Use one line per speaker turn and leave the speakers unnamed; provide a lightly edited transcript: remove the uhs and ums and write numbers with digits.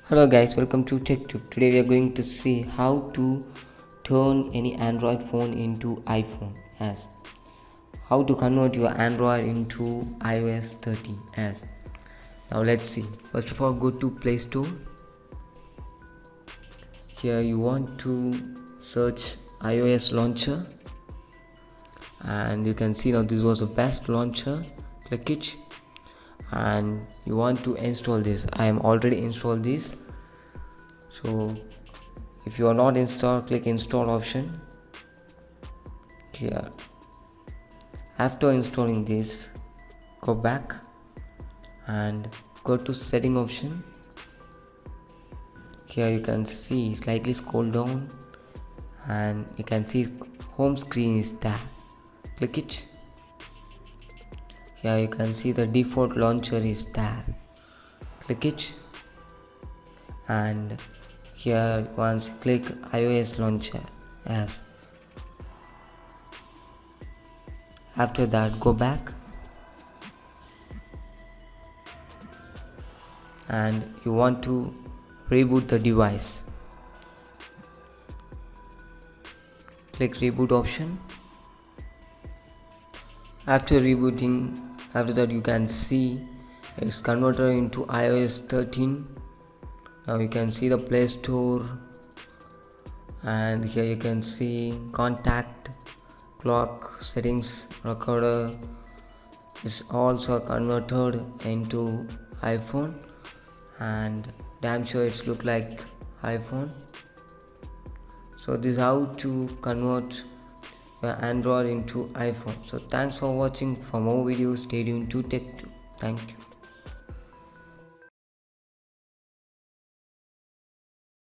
Hello guys, welcome to TechTube. Today we are going to see how to turn any Android phone into iPhone as how to convert your Android into iOS 13 as. Now let's see. First of all, go to Play Store. Here you want to search iOS launcher and you can see now this was the best launcher. Click it and you want to install this. I am already installed this, so if you are not installed, click install option here. After installing this, go back and go to setting option. Here you can see, slightly scroll down and you can see home screen is there. Click it. Here you can see the default launcher is there. Click it and here once click iOS launcher as. After that, go back and you want to reboot the device. Click reboot option. After rebooting, after that you can see it's converted into iOS 13. Now you can see the Play Store and here you can see contact, clock, settings, recorder is also converted into iPhone and damn sure it's look like iPhone. So this is how to convert your Android into iPhone. So thanks for watching. For more videos, stay tuned to Tech2. Thank you.